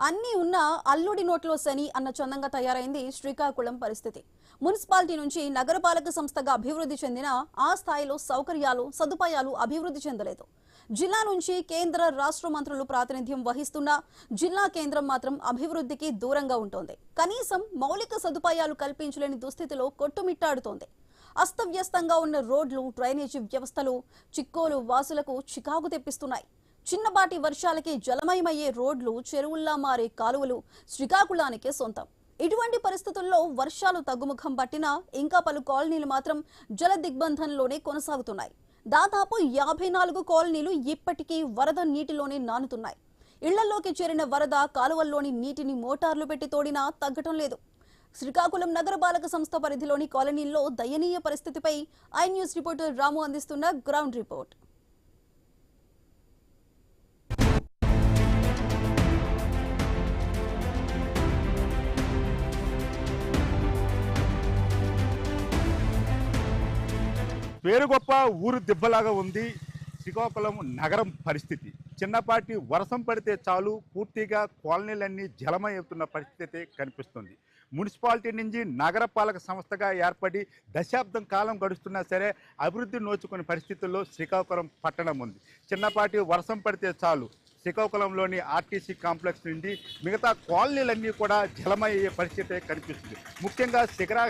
అన్నీ ఉన్న అల్లుడి నోట్లో శని అన్న చందంగా తయారైంది శ్రీకాకుళం పరిస్థితి. మున్సిపాలిటీ నుంచి నగరపాలక సంస్థగా అభివృద్ధి చెందిన ఆ స్థాయిలో సౌకర్యాలు సదుపాయాలు అభివృద్ధి చెందలేదు. జిల్లా నుంచి కేంద్ర రాష్ట్ర మంత్రులు ప్రాతినిధ్యం వహిస్తున్న జిల్లా కేంద్రం మాత్రం అభివృద్ధికి దూరంగా ఉంటోంది. కనీసం మౌలిక సదుపాయాలు కల్పించలేని దుస్థితిలో కొట్టుమిట్టాడుతోంది. అస్తవ్యస్తంగా ఉన్న రోడ్లు, డ్రైనేజీ వ్యవస్థలు చిక్కోలు వాసులకు చికాకు తెప్పిస్తున్నాయి. చిన్నపాటి వర్షాలకి జలమయమయ్యే రోడ్లు, చెరువుల్లా మారే కాలువలు శ్రీకాకుళానికే సొంతం. ఇటువంటి పరిస్థితుల్లో వర్షాలు తగ్గుముఖం పట్టినా ఇంకా పలు కాలనీలు మాత్రం జల దిగ్బంధంలోనే కొనసాగుతున్నాయి. దాదాపు 54 కాలనీలు ఇప్పటికీ వరద నీటిలోనే నానుతున్నాయి. ఇళ్లలోకి చేరిన వరద కాలువల్లోని నీటిని మోటార్లు పెట్టి తోడినా తగ్గటం లేదు. శ్రీకాకుళం నగరపాలక సంస్థ పరిధిలోని కాలనీల్లో దయనీయ పరిస్థితిపై ఐ న్యూస్ రిపోర్టర్ రాము అందిస్తున్న గ్రౌండ్ రిపోర్ట్. పేరు గొప్ప ఊరు దిబ్బలాగా ఉంది శ్రీకాకుళం నగరం పరిస్థితి. చిన్నపాటి వర్షం పడితే చాలు పూర్తిగా కాలనీలన్నీ జలమవుతున్న పరిస్థితి కనిపిస్తుంది. మున్సిపాలిటీ నుంచి నగరపాలక సంస్థగా ఏర్పడి దశాబ్దం కాలం గడుస్తున్నా సరే అభివృద్ధి నోచుకునే పరిస్థితుల్లో శ్రీకాకుళం పట్టణం ఉంది. చిన్నపాటి వర్షం పడితే చాలు శ్రీకాకుళంలోని ఆర్టీసీ కాంప్లెక్స్ నుండి మిగతా కాలనీలన్నీ కూడా జలమయ్యే పరిస్థితి కనిపిస్తుంది. ముఖ్యంగా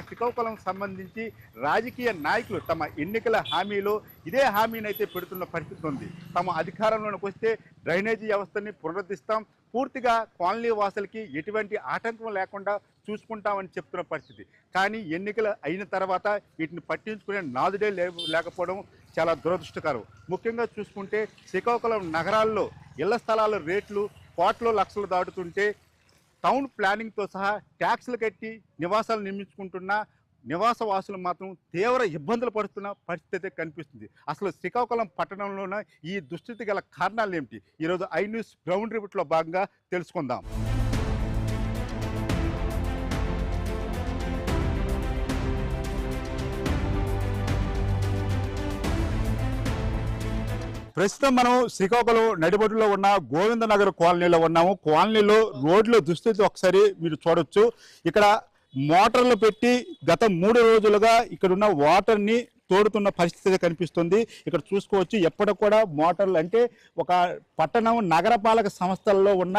శ్రీకాకుళం సంబంధించి రాజకీయ నాయకులు తమ ఎన్నికల హామీలో ఇదే హామీనైతే పెడుతున్న పరిస్థితి ఉంది. తమ అధికారంలోకి వస్తే డ్రైనేజీ వ్యవస్థని పునరుద్ధరిస్తాం, పూర్తిగా కాలనీ వాసులకి ఎటువంటి ఆటంకం లేకుండా చూసుకుంటామని చెప్తున్న పరిస్థితి. కానీ ఎన్నికలు అయిన తర్వాత వీటిని పట్టించుకునే నాదుడే లేకపోవడం చాలా దురదృష్టకరం. ముఖ్యంగా చూసుకుంటే శ్రీకాకుళం నగరాల్లో ఇళ్ల స్థలాల రేట్లు కోట్ల లక్షలు దాటుతుంటే టౌన్ ప్లానింగ్తో సహా ట్యాక్సులు కట్టి నివాసాలు నిర్మించుకుంటున్న నివాసవాసులు మాత్రం తీవ్ర ఇబ్బందులు పడుతున్న పరిస్థితి కనిపిస్తుంది. అసలు శ్రీకాకుళం పట్టణంలోన ఈ దుస్థితి గల కారణాలు ఏమిటి? ఈరోజు ఐ న్యూస్ గ్రౌండ్ రిపోర్ట్లో భాగంగా తెలుసుకుందాం. ప్రస్తుతం మనం శ్రీకాకుళం నడిబొడ్డులో ఉన్న గోవిందనగర్ కాలనీలో ఉన్నాము. కాలనీలో రోడ్ల దుస్థితి ఒకసారి మీరు చూడొచ్చు. ఇక్కడ మోటార్లు పెట్టి గత 3 రోజులుగా ఇక్కడున్న వాటర్ని తోడుతున్న పరిస్థితి కనిపిస్తుంది. ఇక్కడ చూసుకోవచ్చు ఎప్పటికి కూడా మోటార్లు అంటే ఒక పట్టణం నగరపాలక సంస్థల్లో ఉన్న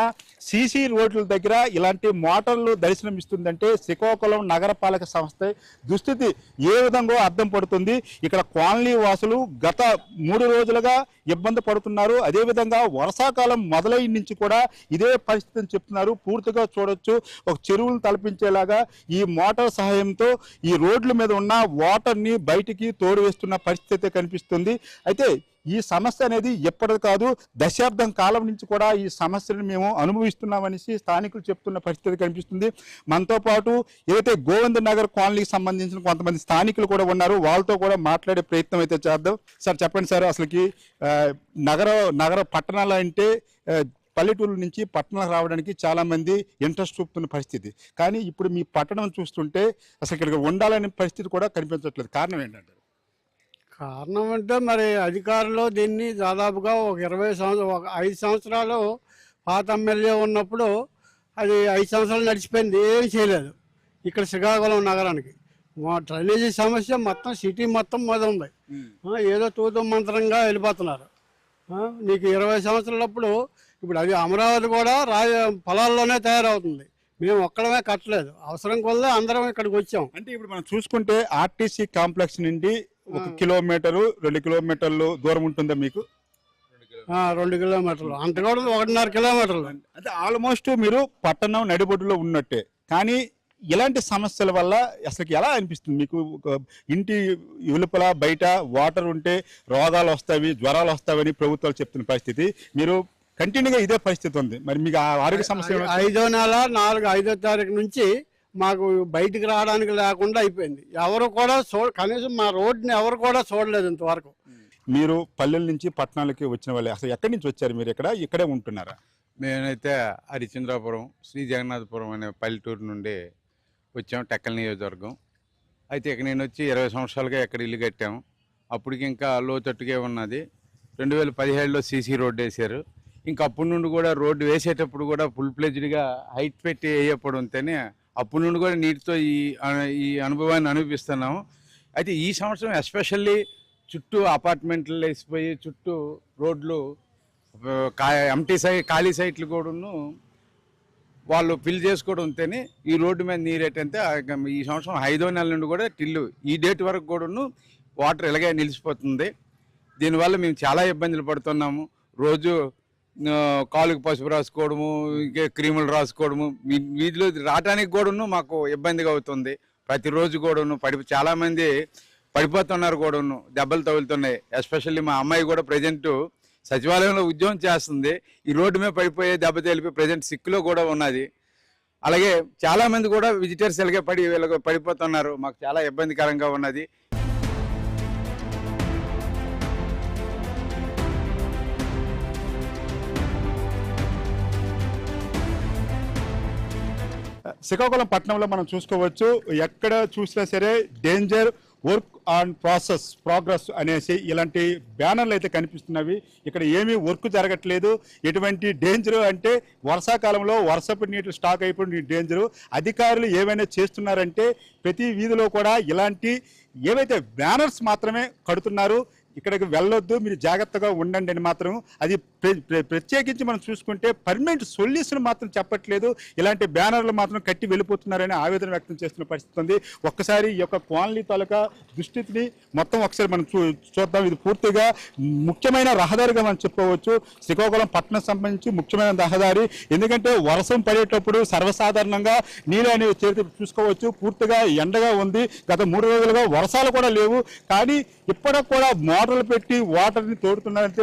సీసీ రోడ్ల దగ్గర ఇలాంటి మోటార్లు దర్శనమిస్తుందంటే శ్రీకాకుళం నగరపాలక సంస్థ దుస్థితి ఏ విధంగా అర్థం పడుతుంది. ఇక్కడ కాలనీ వాసులు గత 3 రోజులుగా ఇబ్బంది పడుతున్నారు. అదేవిధంగా వర్షాకాలం మొదలైన నుంచి కూడా ఇదే పరిస్థితిని చెప్తున్నారు. పూర్తిగా చూడొచ్చు ఒక చెరువులు తలపించేలాగా ఈ మోటార్ సహాయంతో ఈ రోడ్ల మీద ఉన్న వాటర్ని బయటికి తోడు వేస్తున్న పరిస్థితి కనిపిస్తుంది. అయితే ఈ సమస్య అనేది ఎప్పటిది కాదు, దశాబ్దం కాలం నుంచి కూడా ఈ సమస్యను మేము అనుభవిస్తున్నామనేసి స్థానికులు చెప్తున్న పరిస్థితి కనిపిస్తుంది. మనతో పాటు ఏదైతే గోవిందనగర్ కాలనీకి సంబంధించిన కొంతమంది స్థానికులు కూడా ఉన్నారు, వాళ్ళతో కూడా మాట్లాడే ప్రయత్నం అయితే చేద్దాం. సార్ చెప్పండి సార్, అసలుకి నగర పట్టణాలు అంటే పల్లెటూరు నుంచి పట్టణాలకు రావడానికి చాలా మంది ఇంట్రెస్ట్ చూపుతున్న పరిస్థితి. కానీ ఇప్పుడు మీ పట్టణం చూస్తుంటే అసలు ఇక్కడ ఉండాలనే పరిస్థితి కూడా కనిపించట్లేదు. కారణం ఏంటంటే? కారణం అంటే మరి అధికారులు దీన్ని దాదాపుగా ఒక 5 సంవత్సరాలు పాత ఎమ్మెల్యే ఉన్నప్పుడు అది 5 సంవత్సరాలు నడిచిపోయింది, ఏం చేయలేదు ఇక్కడ శ్రీకాకుళం నగరానికి. మా డ్రైనేజీ సమస్య మొత్తం సిటీ మొత్తం మీద ఉంది. ఏదో తూతు మంత్రంగా వెళ్ళిపోతున్నారు. నీకు 20 సంవత్సరాలప్పుడు ఇప్పుడు అది అమరావతి కూడా పొలాల్లోనే తయారవుతుంది. మేము ఒక్కడమే కట్టలేదు, అవసరం కొద్ది అందరం ఇక్కడికి వచ్చాం. అంటే ఇప్పుడు మనం చూసుకుంటే ఆర్టీసీ కాంప్లెక్స్ నుండి 1 కిలోమీటరు 2 కిలోమీటర్లు దూరం ఉంటుందా మీకు? 2 కిలోమీటర్లు, అంత కూడా 1.5 కిలోమీటర్లు. అంటే ఆల్మోస్ట్ మీరు పట్టణం నడిబొడ్డులో ఉన్నట్టే. కానీ ఇలాంటి సమస్యల వల్ల అసలు ఎలా అనిపిస్తుంది మీకు? ఇంటి వెలుపల బయట వాటర్ ఉంటే రోగాలు వస్తాయి, జ్వరాలు వస్తాయని ప్రభుత్వాలు చెప్తున్న పరిస్థితి, మీరు కంటిన్యూగా ఇదే పరిస్థితి ఉంది. మరి మీకు ఆరోగ్య సమస్య 5వ నెల 5వ తారీఖు నుంచి మాకు బయటికి రావడానికి లేకుండా అయిపోయింది. ఎవరు కూడా కనీసం మా రోడ్ని ఎవరు కూడా చూడలేదు ఇంతవరకు. మీరు పల్లెల నుంచి పట్టణాలకి వచ్చిన వాళ్ళే, అసలు ఎక్కడి నుంచి వచ్చారు? మీరు ఇక్కడే ఉంటున్నారా? మేమైతే హరిచంద్రాపురం శ్రీ జగన్నాథపురం అనే పల్లెటూరు నుండి వచ్చాము, టెక్కల నియోజకవర్గం. అయితే ఇక్కడ నేను వచ్చి 20 సంవత్సరాలుగా ఎక్కడ ఇల్లు కట్టాము. అప్పటికి ఇంకా లోతట్టుగా ఉన్నది. 2017లో సీసీ రోడ్డు వేశారు. ఇంకా అప్పటి నుండి కూడా రోడ్డు వేసేటప్పుడు కూడా ఫుల్ ప్లెజ్డ్గా హైట్ పెట్టి వేయకపోవడంతోనే అప్పటి నుండి కూడా నీటితో ఈ అనుభవాన్ని అనుభవిస్తున్నాము. అయితే ఈ సంవత్సరం ఎస్పెషల్లీ చుట్టూ అపార్ట్మెంట్లు వేసిపోయి చుట్టూ రోడ్లు ఖాళీ సైట్లు కూడాను వాళ్ళు ఫిల్ చేసుకోవడంతోనే ఈ రోడ్డు మీద నీరేటంటే ఈ సంవత్సరం 5వ నెల నుండి కూడా టిల్లు ఈ డేట్ వరకు కూడాను వాటర్ ఇలాగే నిలిచిపోతుంది. దీనివల్ల మేము చాలా ఇబ్బందులు పడుతున్నాము. రోజు కాలుకి పసుపు రాసుకోవడము, ఇంకే క్రీములు రాసుకోవడము, వీధిలో రావడానికి కూడాను మాకు ఇబ్బందిగా అవుతుంది. ప్రతిరోజు కూడాను చాలామంది పడిపోతున్నారు కూడాను, దెబ్బలు తగులుతున్నాయి. ఎస్పెషల్లీ మా అమ్మాయి కూడా ప్రజెంట్ సచివాలయంలో ఉద్యోగం చేస్తుంది. ఈ రోడ్డు మీద పడిపోయి దెబ్బ తెలిపి ప్రజెంట్ సిక్కులో కూడా ఉన్నది. అలాగే చాలామంది కూడా విజిటర్స్ ఇలాగే పడిపోతున్నారు. మాకు చాలా ఇబ్బందికరంగా ఉన్నది. శ్రీకాకుళం పట్టణంలో మనం చూసుకోవచ్చు, ఎక్కడ చూసినా సరే డేంజర్ వర్క్ ఆన్ ప్రోగ్రెస్ అనేసి ఇలాంటి బ్యానర్లు అయితే కనిపిస్తున్నవి. ఇక్కడ ఏమీ వర్క్ జరగట్లేదు. ఎటువంటి డేంజర్ అంటే వర్షాకాలంలో వర్షపు నీటి స్టాక్ అయిపోయిన డేంజరు. అధికారులు ఏమైనా చేస్తున్నారంటే ప్రతి వీధిలో కూడా ఇలాంటి ఏవైతే బ్యానర్స్ మాత్రమే కడుతున్నారు. ఇక్కడికి వెళ్ళొద్దు, మీరు జాగ్రత్తగా ఉండండి అని మాత్రం. అది ప్రత్యేకించి మనం చూసుకుంటే పర్మనెంట్ సొల్యూషన్ మాత్రం చెప్పట్లేదు. ఇలాంటి బ్యానర్లు మాత్రం కట్టి వెళ్ళిపోతున్నారని ఆవేదన వ్యక్తం చేస్తున్న పరిస్థితి ఉంది. ఒక్కసారి ఈ యొక్క కాలనీ తాలూకా దుస్థితిని మొత్తం ఒకసారి మనం చూద్దాం. ఇది పూర్తిగా ముఖ్యమైన రహదారిగా మనం చెప్పుకోవచ్చు. శ్రీకాకుళం పట్టణం సంబంధించి ముఖ్యమైన రహదారి. ఎందుకంటే వర్షం పడేటప్పుడు సర్వసాధారణంగా నీళ్ళు అనేవి చేతి చూసుకోవచ్చు. పూర్తిగా ఎండగా ఉంది. గత 3 రోజులుగా వర్షాలు కూడా లేవు. కానీ ఇప్పటికి కూడా మోటార్లు పెట్టి వాటర్ని తోడుతున్నారంటే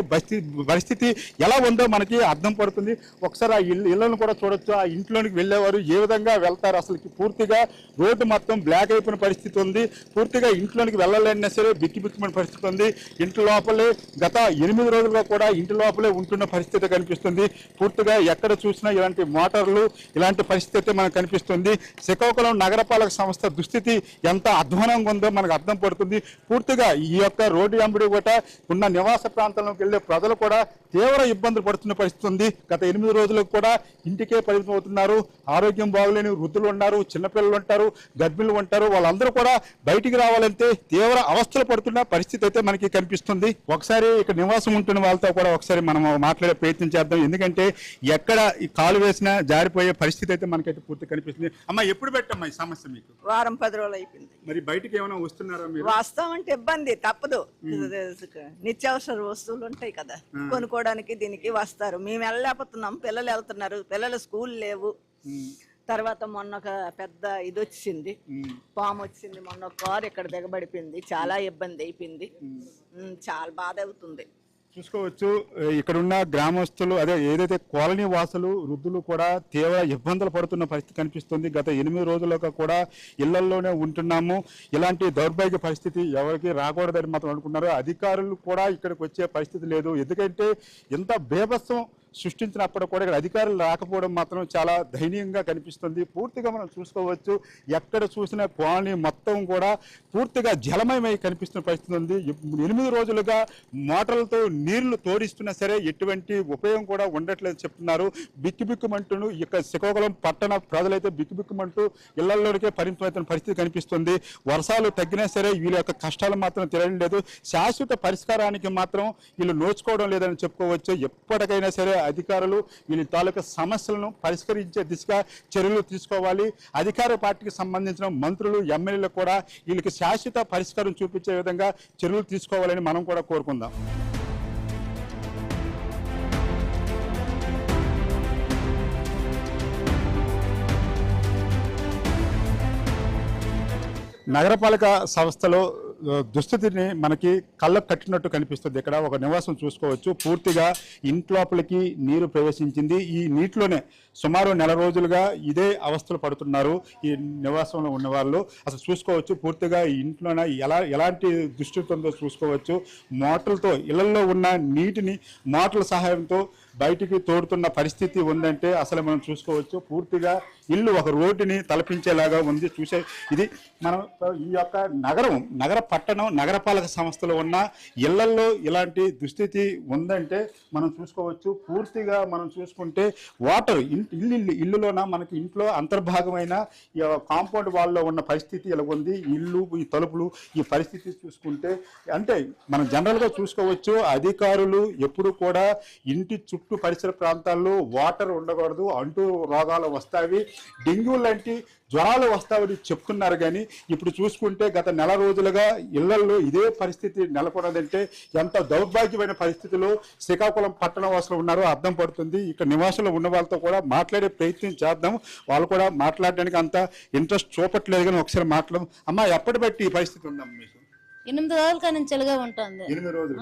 పరిస్థితి ఎలా ఉందో మనకి అర్థం పడుతుంది. ఒకసారి ఆ ఇళ్లను కూడా చూడొచ్చు. ఆ ఇంట్లోనికి వెళ్ళేవారు ఏ విధంగా వెళ్తారు? అసలు పూర్తిగా రోడ్డు మొత్తం బ్లాక్ అయిపోయిన పరిస్థితి ఉంది. పూర్తిగా ఇంట్లోనికి వెళ్ళాలన్నా సరే బిక్కిబిక్కిమైన పరిస్థితి ఉంది. ఇంటి లోపలే గత 8 రోజులుగా కూడా ఇంటి లోపలే ఉంటున్న పరిస్థితి కనిపిస్తుంది. పూర్తిగా ఎక్కడ చూసినా ఇలాంటి మోటార్లు, ఇలాంటి పరిస్థితి అయితే మనకు కనిపిస్తుంది. శ్రీకాకుళం నగరపాలక సంస్థ దుస్థితి ఎంత అధ్వానంగా ఉందో మనకు అర్థం పడుతుంది. పూర్తిగా ఈ యొక్క రోడ్డు వెంబడి కూడా ఉన్న నివాస ప్రాంతాలకు వెళ్ళే ప్రజలు కూడా తీవ్ర ఇబ్బందులు పడుతున్న పరిస్థితి ఉంది. గత 8 రోజులకు కూడా ఇంటికే పరిమితం అవుతున్నారు. ఆరోగ్యం బాగులేని వృద్ధులు ఉన్నారు, చిన్నపిల్లలు ఉంటారు, గర్భిణులు ఉంటారు. వాళ్ళందరూ కూడా బయటికి రావాలంటే తీవ్ర అవస్థలు పడుతున్న పరిస్థితి అయితే మనకి కనిపిస్తుంది. ఒకసారి ఇక్కడ నివాసం ఉంటున్న వాళ్ళతో కూడా ఒకసారి మనం మాట్లాడే ప్రయత్నం చేద్దాం. ఎందుకంటే ఎక్కడ ఈ కాలు వేసినా జారిపోయే పరిస్థితి అయితే మనకైతే పూర్తి కనిపిస్తుంది. అమ్మా, ఎప్పుడు పెట్టమ్మా ఈ సమస్య మీకు? వారం 10 రోజులు అయిపోయింది. మరి బయటికి ఏమైనా వస్తున్నారా మీరు? వాస్తవం ఇబ్బంది తప్పదు. నిత్యావసర వస్తువులు ఉంటాయి కదా, కొనుక్కోవడానికి దీనికి వస్తారు. మేము వెళ్ళలేకపోతున్నాం, పిల్లలు వెళ్తున్నారు, పిల్లలు స్కూల్ లేవు. తర్వాత మొన్న ఒక పెద్ద ఇది వచ్చింది, పాము వచ్చింది. మొన్న కారు ఇక్కడ దిగబడిపోయింది. చాలా ఇబ్బంది అయిపోయింది. చాలా బాధ అవుతుంది. చూసుకోవచ్చు, ఇక్కడున్న గ్రామస్తులు అదే ఏదైతే కాలనీ వాసులు వృద్ధులు కూడా తీవ్ర ఇబ్బందులు పడుతున్న పరిస్థితి కనిపిస్తుంది. గత 8 రోజులుగా కూడా ఇళ్లలోనే ఉంటున్నాము. ఇలాంటి దౌర్భాగ్య పరిస్థితి ఎవరికి రాకూడదని మాత్రం అనుకున్నారు. అధికారులు కూడా ఇక్కడికి వచ్చే పరిస్థితి లేదు. ఎందుకంటే ఇంత బేభత్సం సృష్టించినప్పుడు కూడా ఇక్కడ అధికారులు రాకపోవడం మాత్రం చాలా దయనీయంగా కనిపిస్తుంది. పూర్తిగా మనం చూసుకోవచ్చు, ఎక్కడ చూసిన కాలనీ మొత్తం కూడా పూర్తిగా జలమయమై కనిపిస్తున్న పరిస్థితి ఉంది. 8 రోజులుగా మోటార్లతో నీళ్లు తోడిస్తున్నా సరే ఎటువంటి ఉపయోగం కూడా ఉండట్లేదు చెప్తున్నారు. బిక్కుబిక్కుమంటూ ఇక శ్రీకాకుళం పట్టణ ప్రజలైతే బిక్కుబిక్కుమంటూ ఇళ్లలోనికే పరిమితమైన పరిస్థితి కనిపిస్తుంది. వర్షాలు తగ్గినా సరే వీళ్ళ యొక్క కష్టాలు మాత్రం తెలియడం లేదు. శాశ్వత పరిష్కారానికి మాత్రం వీళ్ళు నోచుకోవడం లేదని చెప్పుకోవచ్చు. ఎప్పటికైనా సరే అధికారులు వీళ్ళ తాలూకా సమస్యలను పరిష్కరించే దిశగా చర్యలు తీసుకోవాలి. అధికార పార్టీకి సంబంధించిన మంత్రులు, ఎమ్మెల్యేలు కూడా వీళ్ళకి శాశ్వత పరిష్కారం చూపించే విధంగా చర్యలు తీసుకోవాలని మనం కూడా కోరుకుందాం. నగరపాలక సంస్థలో దుస్థితిని మనకి కళ్ళకు కట్టినట్టు కనిపిస్తుంది. ఇక్కడ ఒక నివాసం చూసుకోవచ్చు, పూర్తిగా ఇంట్లోపలికి నీరు ప్రవేశించింది. ఈ నీటిలోనే సుమారు 1 రోజులుగా ఇదే అవస్థలు పడుతున్నారు ఈ నివాసంలో ఉన్నవాళ్ళు. అసలు చూసుకోవచ్చు, పూర్తిగా ఈ ఇంట్లోనే ఎలాంటి దుస్థితి ఉందో చూసుకోవచ్చు. మోటార్లతో ఇళ్లలో ఉన్న నీటిని మోటార్ల సహాయంతో బయటికి తోడుతున్న పరిస్థితి ఉందంటే అసలు మనం చూసుకోవచ్చు. పూర్తిగా ఇల్లు ఒక రోడ్డుని తలపించేలాగా ఉంది. చూసే ఇది మనం ఈ యొక్క నగర పట్టణం నగరపాలక సంస్థలో ఉన్న ఇళ్లల్లో ఇలాంటి దుస్థితి ఉందంటే మనం చూసుకోవచ్చు. పూర్తిగా మనం చూసుకుంటే వాటర్ ఇల్లులోన మనకి ఇంట్లో అంతర్భాగమైన కాంపౌండ్ వాల్లో ఉన్న పరిస్థితి ఇలా ఉంది. ఇల్లు ఈ తలుపులు ఈ పరిస్థితి చూసుకుంటే అంటే మనం జనరల్గా చూసుకోవచ్చు. అధికారులు ఎప్పుడు కూడా ఇంటి చుట్టూ పరిసర ప్రాంతాల్లో వాటర్ ఉండకూడదు, అంటూ రోగాలు వస్తాయి, డెంగ్యూ లాంటి జ్వరాలు వస్తాయని చెప్తున్నారు. కానీ ఇప్పుడు చూసుకుంటే గత నెల రోజులుగా ఇళ్లలో ఇదే పరిస్థితి నెలకొన్నదంటే ఎంత దౌర్భాగ్యమైన పరిస్థితిలో శ్రీకాకుళం పట్టణ వాసులు ఉన్నారో అర్థం పడుతుంది. ఇక్కడ నివాసులు ఉన్న వాళ్ళతో కూడా మాట్లాడే ప్రయత్నం చేద్దాం. వాళ్ళు కూడా మాట్లాడడానికి అంత ఇంట్రెస్ట్ చూపట్లేదు. కానీ ఒకసారి మాట్లాడదాం. అమ్మా, ఎప్పటి బట్టి ఈ పరిస్థితి ఉందమ్మా మీకు? 8 రోజుల కానీ ఇలాగే ఉంటుంది. 8 రోజులు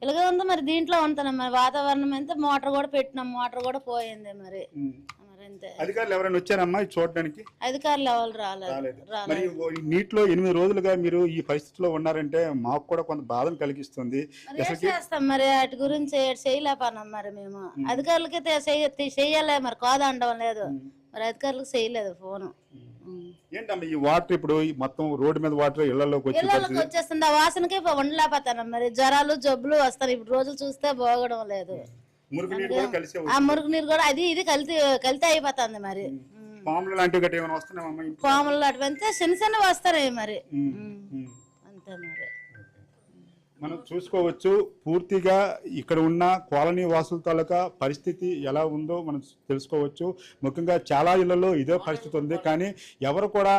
ఇలాగే ఉంది. మరి దీంట్లో ఉంటాను మరి వాతావరణం అయితే మోటార్ కూడా పెట్టినాం, మోటార్ కూడా పోయింది. మరి అంతే. అధికారులు ఎవరైనా వచ్చారమ్మా చూడడానికి? అధికారులు ఎవరు రాలేదు. మరి నీటిలో 8 రోజులుగా మీరు ఈ పరిస్థితిలో ఉన్నారంటే మాకు కూడా కొంత బాధను కలిగిస్తుంది. చేస్తాం మరి వాటి గురించి చేయలేపాన్నాం. మరి మేము అధికారులకి చెయ్యాలి, మరి కోదా అనడం లేదు. మరి అధికారులకు చేయలేదు ఫోను. ఏంటమ్మా ఈ వాటర్ ఇప్పుడు మొత్తం రోడ్డు మీద వాటర్ ఇళ్లలోకి వచ్చేస్తుంది. ఆ వాసనకి ఉండలేకపోతాను. మరి జ్వరాలు జబ్బులు వస్తాయి. ఇప్పుడు రోజులు చూస్తే బాగడం లేదు. ఆ మురుగు నీరు కూడా అది ఇది కలితే అయిపోతుంది. మరి పాములు లాంటివి ఏమైనా వస్తున్నాయమ్మా? పాములు లాంటివి అంతే చిన్న చిన్న వస్తాయి. మరి అంతే. మరి మనం చూసుకోవచ్చు. పూర్తిగా ఇక్కడ ఉన్న కాలనీ వాసుల తాలూకా పరిస్థితి ఎలా ఉందో మనం తెలుసుకోవచ్చు. ముఖ్యంగా చాలా ఇళ్లలో ఇదే పరిస్థితి ఉంది. కానీ ఎవరు కూడా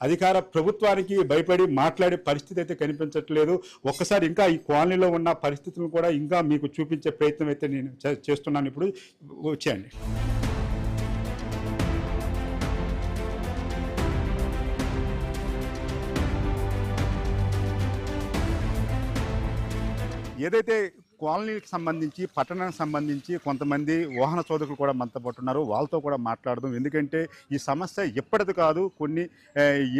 అధికార ప్రభుత్వానికి భయపడి మాట్లాడే పరిస్థితి అయితే కనిపించట్లేదు. ఒక్కసారి ఇంకా ఈ కాలనీలో ఉన్న పరిస్థితులను కూడా ఇంకా మీకు చూపించే ప్రయత్నం అయితే నేను చేస్తున్నాను. ఇప్పుడు వచ్చేయండి. ఏదైతే కాలనీకి సంబంధించి పట్టణానికి సంబంధించి కొంతమంది వాహన చోదకులు కూడా మనతో పాటు ఉన్నారు. వాళ్ళతో కూడా మాట్లాడదాం. ఎందుకంటే ఈ సమస్య ఎప్పటిది కాదు, కొన్ని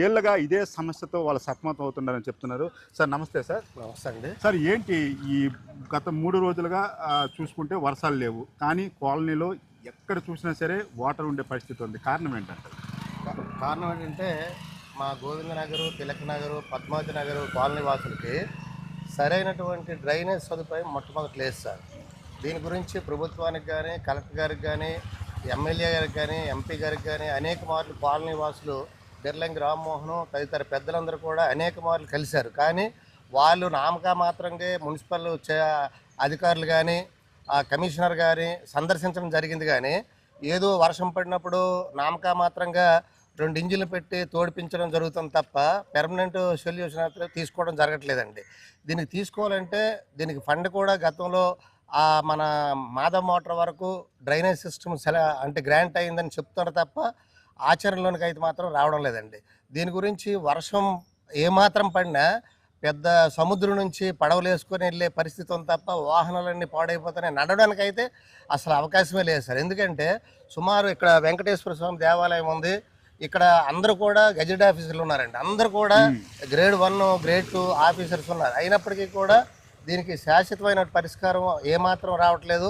ఏళ్ళగా ఇదే సమస్యతో వాళ్ళు సతమతం అవుతున్నారని చెప్తున్నారు. సార్ నమస్తే. సార్ నమస్తే అండి. సార్ ఏంటి ఈ గత 3 రోజులుగా చూసుకుంటే వర్షాలు లేవు, కానీ కాలనీలో ఎక్కడ చూసినా సరే వాటర్ ఉండే పరిస్థితి ఉంది. కారణం ఏంటంటే? కారణం ఏంటంటే మా గోవింద నగరు, తిలక్ నగరు, పద్మావతి నగరు కాలనీ వాసులకి సరైనటువంటి డ్రైనేజ్ సదుపాయం మొట్టమొదటి లేదు సార్. దీని గురించి ప్రభుత్వానికి కానీ, కలెక్టర్ గారికి కానీ, ఎమ్మెల్యే గారికి కానీ, ఎంపీ గారికి కానీ అనేక మార్లు కాలనీ వాసులు బిర్లంగి రామ్మోహన్ తదితర పెద్దలందరూ కూడా అనేక మార్లు కలిశారు. కానీ వాళ్ళు మాత్రంగా మున్సిపల్ అధికారులు కానీ కమిషనర్ గారిని సందర్శించడం జరిగింది. కానీ ఏదో వర్షం పడినప్పుడు మాత్రంగా 2 ఇంజిన్లు పెట్టి తోడిపించడం జరుగుతుంది తప్ప పెర్మనెంట్ సొల్యూషన్ అయితే తీసుకోవడం జరగట్లేదండి. దీనికి తీసుకోవాలంటే దీనికి ఫండ్ కూడా గతంలో మన మాధవ్ మోటార్ వరకు డ్రైనేజ్ సిస్టమ్ అంటే గ్రాంట్ అయిందని చెప్తున్నారు తప్ప ఆచరణలోనికి అయితే మాత్రం రావడం లేదండి. దీని గురించి వర్షం ఏమాత్రం పడినా పెద్ద సముద్రం నుంచి పడవలు వేసుకొని వెళ్ళే పరిస్థితి ఉంది తప్ప వాహనాలన్నీ పాడైపోతున్నాయి. నడవడానికి అయితే అసలు అవకాశమే లేదు సార్. ఎందుకంటే సుమారు ఇక్కడ వెంకటేశ్వర స్వామి దేవాలయం ఉంది. ఇక్కడ అందరూ కూడా గెజెట్ ఆఫీసర్లు ఉన్నారండి. అందరూ కూడా గ్రేడ్ 1 గ్రేడ్ 2 ఆఫీసర్స్ ఉన్నారు. అయినప్పటికీ కూడా దీనికి శాశ్వతమైన పరిష్కారం ఏమాత్రం రావట్లేదు.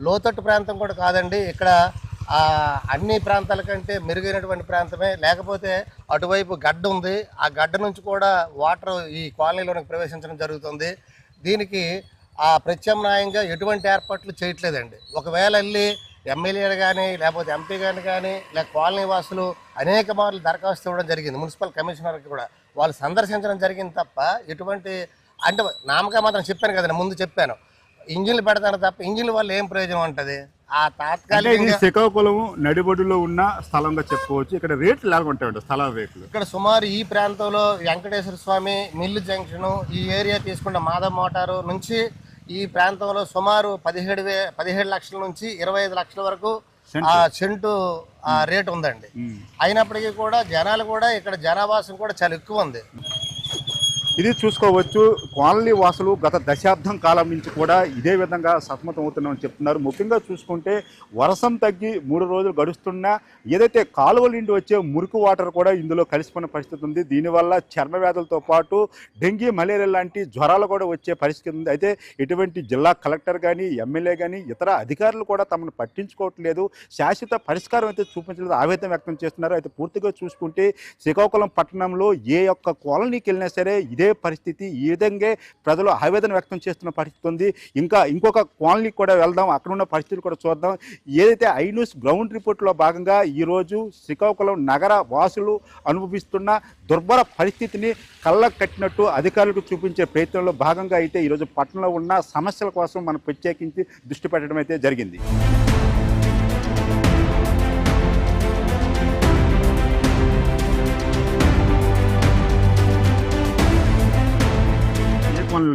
లోతట్టు ప్రాంతం కూడా కాదండి. ఇక్కడ అన్ని ప్రాంతాల కంటే మెరుగైనటువంటి ప్రాంతమే. లేకపోతే అటువైపు గడ్డ ఉంది. ఆ గడ్డ నుంచి కూడా వాటర్ ఈ కాలనీలోనికి ప్రవేశించడం జరుగుతుంది. దీనికి ప్రత్యామ్నాయంగా ఎటువంటి ఏర్పాట్లు చేయట్లేదండి. ఒకవేళ వెళ్ళి ఎమ్మెల్యేలు కానీ లేకపోతే ఎంపీ గారిని కానీ లేక కాలనీ వాసులు అనేక మార్లు దరఖాస్తు ఇవ్వడం జరిగింది. మున్సిపల్ కమిషనర్కి కూడా వాళ్ళు సందర్శించడం జరిగింది తప్ప ఎటువంటి అంటే మాత్రం చెప్పాను కదండి, ముందు చెప్పాను ఇంజిన్లు పెడతాను తప్ప ఇంజిన్ల వల్ల ఏం ప్రయోజనం ఉంటుంది? ఆ తాత్కాలిక శ్రీకాకుళం నడిబొడ్డులో ఉన్న స్థలంగా చెప్పుకోవచ్చు. ఇక్కడ రేట్లు ఎలా ఉంటాయండి? స్థల రేట్లు ఇక్కడ సుమారు ఈ ప్రాంతంలో వెంకటేశ్వర స్వామి మిల్లు జంక్షన్ ఈ ఏరియా తీసుకుంటే మాధవ్ మోటారు నుంచి ఈ ప్రాంతంలో సుమారు 17 లక్షల నుంచి 25 లక్షల వరకు సెంటు రేటు ఉందండి. అయినప్పటికీ కూడా జనాలు కూడా ఇక్కడ జనావాసం కూడా చాలా ఎక్కువ ఉంది. ఇది చూసుకోవచ్చు. కాలనీ వాసులు గత దశాబ్దం కాలం నుంచి కూడా ఇదే విధంగా సతమతం అవుతున్నామని చెప్తున్నారు. ముఖ్యంగా చూసుకుంటే వర్షం తగ్గి 3 రోజులు గడుస్తున్నా ఏదైతే కాలువల నుండి వచ్చే మురికి వాటర్ కూడా ఇందులో కలిసిపోయిన పరిస్థితి ఉంది. దీనివల్ల చర్మ వ్యాధులతో పాటు డెంగీ, మలేరియా లాంటి జ్వరాలు కూడా వచ్చే పరిస్థితి ఉంది. అయితే ఇటువంటి జిల్లా కలెక్టర్ కానీ, ఎమ్మెల్యే కానీ, ఇతర అధికారులు కూడా తమను పట్టించుకోవట్లేదు, శాశ్వత పరిష్కారం అయితే చూపించలేదు, ఆవేదన వ్యక్తం చేస్తున్నారు. అయితే పూర్తిగా చూసుకుంటే శ్రీకాకుళం పట్టణంలో ఏ ఒక్క కాలనీకి వెళ్ళినా సరే ఇదే పరిస్థితి, ఈ విధంగా ప్రజలు ఆవేదన వ్యక్తం చేస్తున్న పరిస్థితి ఉంది. ఇంకొక కాలనీకి కూడా వెళ్దాం, అక్కడ ఉన్న పరిస్థితులు కూడా చూద్దాం. ఏదైతే ఐ న్యూస్ గ్రౌండ్ రిపోర్ట్లో భాగంగా ఈరోజు శ్రీకాకుళం నగర వాసులు అనుభవిస్తున్న దుర్భర పరిస్థితిని కళ్ళకు కట్టినట్టు అధికారులకు చూపించే ప్రయత్నంలో భాగంగా అయితే ఈరోజు పట్టణంలో ఉన్న సమస్యల కోసం మనం ప్రత్యేకించి దృష్టి పెట్టడం అయితే జరిగింది.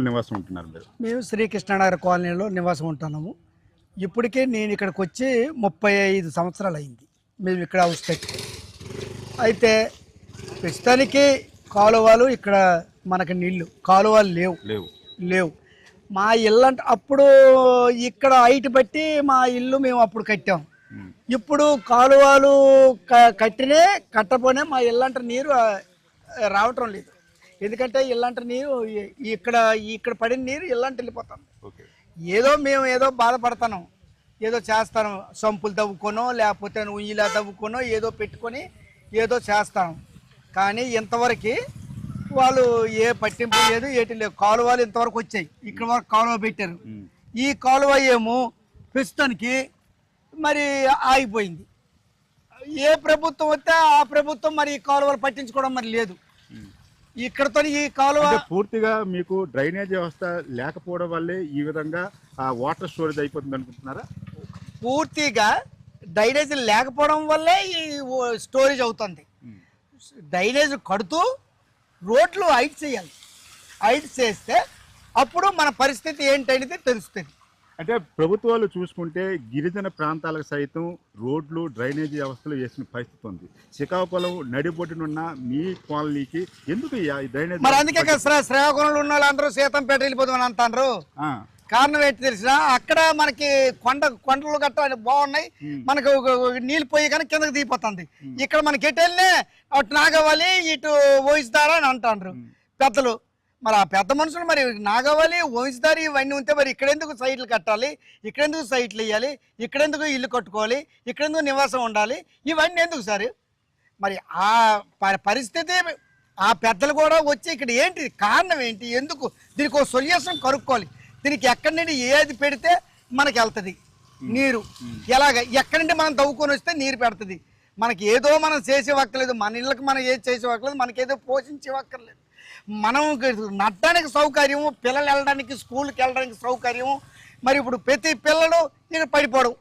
నివాసం ఉంటున్నారు మీరు? మేము శ్రీకృష్ణనగర్ కాలనీలో నివాసం ఉంటున్నాము. ఇప్పటికే నేను ఇక్కడికి వచ్చి 35 సంవత్సరాలు అయింది మేము ఇక్కడ హౌస్ కట్టి. అయితే ప్రస్తుతానికి కాలువలు ఇక్కడ మనకి నీళ్లు కాలువలు లేవు. మా ఇల్లు అంటే అప్పుడు ఇక్కడ హైట్ బట్టి మా ఇల్లు మేము అప్పుడు కట్టాం. ఇప్పుడు కాలువలు కట్టపోనే మా ఇల్లు అంటే నీరు రావటం లేదు. ఎందుకంటే ఇల్లంట నీరు ఇక్కడ పడిన నీరు ఇల్లంట వెళ్ళిపోతాం. మేము ఏదో బాధపడతాను, ఏదో చేస్తాను, సంపులు తవ్వుకోనో లేకపోతే ఉయ్యిలా తవ్వుకోనో ఏదో పెట్టుకొని ఏదో చేస్తాను. కానీ ఇంతవరకు వాళ్ళు ఏ పట్టింపు లేదు, ఏటి లేవు. కాలువలు ఇంతవరకు వచ్చాయి, ఇక్కడ వరకు కాలువ పెట్టారు. ఈ కాలువ ఏమో ప్రస్తుతానికి మరి ఆగిపోయింది. ఏ ప్రభుత్వం వస్తే ఆ ప్రభుత్వం మరి ఈ కాలువలు పట్టించుకోవడం మరి లేదు. ఇక్కడతో ఈ కాలువ పూర్తిగా మీకు డ్రైనేజ్ వ్యవస్థ లేకపోవడం వల్లే ఈ విధంగా వాటర్ స్టోరేజ్ అయిపోతుంది అనుకుంటున్నారా? పూర్తిగా డ్రైనేజ్ లేకపోవడం వల్లే ఈ స్టోరేజ్ అవుతుంది. డ్రైనేజ్ కడుతూ రోడ్లు హైట్ చేయాలి. హైట్ చేస్తే అప్పుడు మన పరిస్థితి ఏంటనేది తెలుస్తుంది. అంటే ప్రభుత్వాలు చూసుకుంటే గిరిజన ప్రాంతాలకు సైతం రోడ్లు, డ్రైనేజీ వ్యవస్థలు వేసిన పరిస్థితి ఉంది. శ్రీకాకుళం నడిబొడ్డునున్న మీ కాలనీకి ఎందుకు డ్రైనేజ్? మరి అందుకే శ్రీకాకుళంలో ఉన్న వాళ్ళందరూ సీతంపేట వెళ్ళిపోతామని అంటారు. కారణం ఏంటి తెలిసిన, అక్కడ మనకి కొండలు గట్ట బాగున్నాయి, మనకు నీళ్ళు పోయి కానీ కిందకి దిగిపోతుంది. ఇక్కడ మనకి ఎటు వెళ్ళినా అటు నాగవాలి, ఇటు ఓయిస్తారా అని అంటారు పెద్దలు. మరి ఆ పెద్ద మనుషులు మరి నాగవాలి, ఓయిస్తారి ఇవన్నీ ఉంటే మరి ఇక్కడెందుకు సైట్లు కట్టాలి, ఇక్కడెందుకు సైట్లు వేయాలి, ఇక్కడెందుకు ఇల్లు కట్టుకోవాలి, ఇక్కడెందుకు నివాసం ఉండాలి, ఇవన్నీ ఎందుకు సార్? మరి ఆ పరిస్థితి ఆ పెద్దలు కూడా వచ్చి ఇక్కడ ఏంటి కారణం ఏంటి, ఎందుకు, దీనికి ఒక సొల్యూషన్ కనుక్కోవాలి. దీనికి ఎక్కడి నుండి ఏది పెడితే మనకి వెళ్తుంది నీరు, ఎలాగ ఎక్కడి నుండి మనం తవ్వుకొని వస్తే నీరు పెడుతుంది. మనకి ఏదో మనం చేసే వక్కర్లేదు, మన ఇళ్ళకి మనం ఏది చేసే వక్కర్లేదు, మనకేదో పోషించే వక్కర్లేదు. మనం నట్టడానికి సౌకర్యము, పిల్లలు వెళ్ళడానికి స్కూల్కి వెళ్ళడానికి సౌకర్యము. మరి ఇప్పుడు ప్రతి పిల్లలు ఇక్కడ పడిపోవడం,